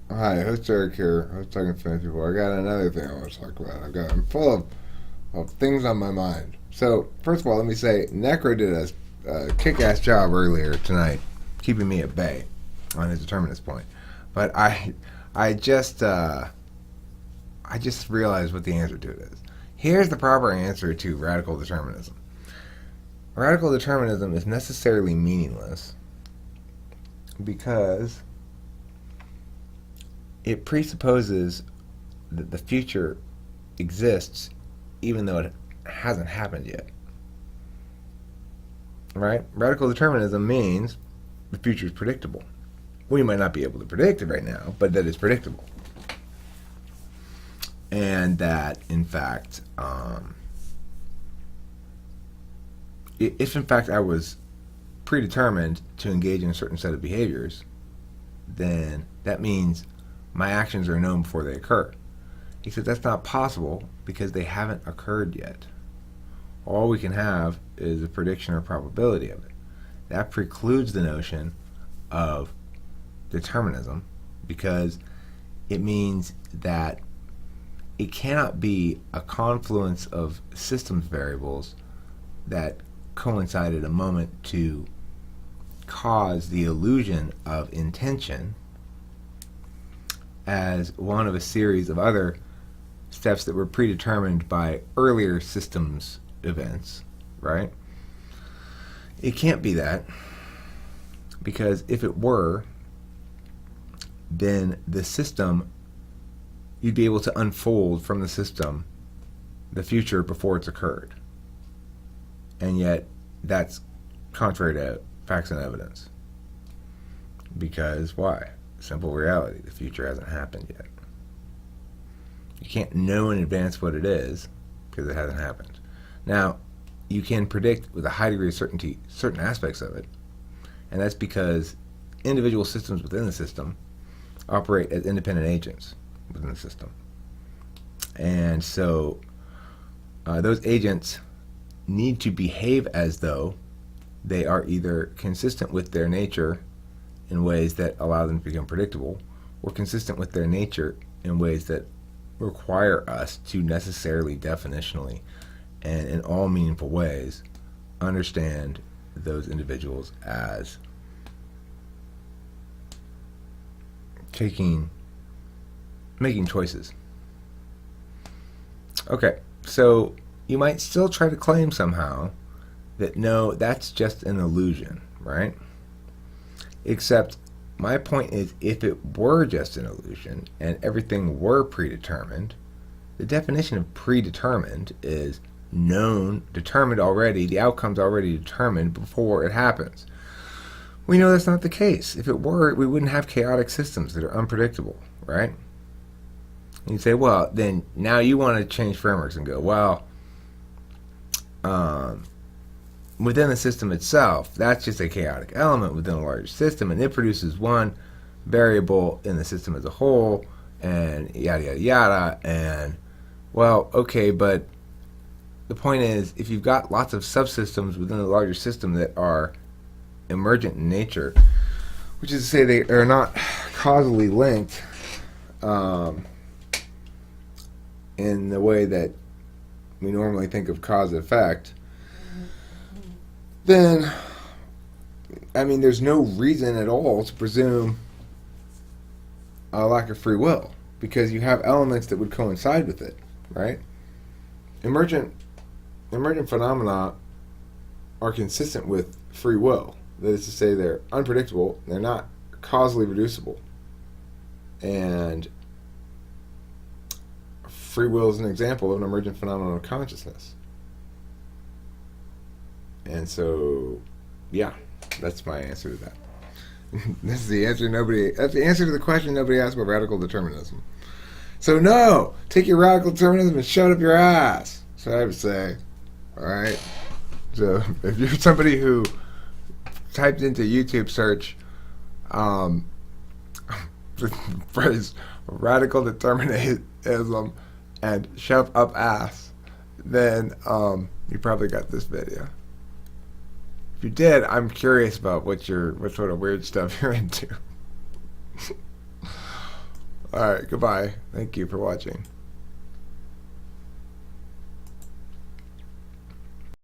Hi, host Eric here. I was talking to famous people. I got another thing I want to talk about. I'm full of things on my mind. So, first of all, let me say, Nekro did a kick-ass job earlier tonight, keeping me at bay on his determinist point. But I just, I just realized what the answer to it is. Here's the proper answer to radical determinism. Radical determinism is necessarily meaningless because it presupposes that the future exists even though it hasn't happened yet. Right? Radical determinism means the future is predictable. We might not be able to predict it right now, but that it's predictable. And that, in fact, if in fact I was predetermined to engage in a certain set of behaviors, then that means my actions are known before they occur. Except that's not possible because they haven't occurred yet. All we can have is a prediction or probability of it. That precludes the notion of determinism because it means that it cannot be a confluence of systems variables that coincide at a moment to cause the illusion of intention as one of a series of other steps that were predetermined by earlier systems events, right? It can't be that because if it were, then the system, you'd be able to unfold from the system the future before it's occurred. And yet, that's contrary to facts and evidence. Because why? Simple reality. The future hasn't happened yet. You can't know in advance what it is because it hasn't happened. Now, you can predict with a high degree of certainty certain aspects of it, and that's because individual systems within the system operate as independent agents within the system. And so those agents need to behave as though they are either consistent with their nature in ways that allow them to become predictable, or consistent with their nature in ways that require us to necessarily, definitionally, and in all meaningful ways, understand those individuals as making choices. Okay, so you might still try to claim somehow that no, that's just an illusion, right? Except my point is, if it were just an illusion and everything were predetermined, the definition of predetermined is known, determined already, the outcome's already determined before it happens. We know that's not the case. If it were, we wouldn't have chaotic systems that are unpredictable, right? And you say, well, then now you want to change frameworks and go, well, within the system itself, that's just a chaotic element within a larger system, and it produces one variable in the system as a whole, and yada, yada, yada, and, well, okay, but the point is, if you've got lots of subsystems within the larger system that are emergent in nature, which is to say they are not causally linked in the way that we normally think of cause-effect, then, I mean, there's no reason at all to presume a lack of free will, because you have elements that would coincide with it, right? Emergent phenomena are consistent with free will. That is to say, they're unpredictable, they're not causally reducible. And free will is an example of an emergent phenomenon of consciousness. And so, yeah, that's my answer to that. That's the answer to the question nobody asked about radical determinism. So no, take your radical determinism and shut up your ass. That's what I would say. Alright? So if you're somebody who typed into YouTube search the phrase radical determinism and shove up ass, then you probably got this video. If you did, I'm curious about what sort of weird stuff you're into. All right, goodbye. Thank you for watching.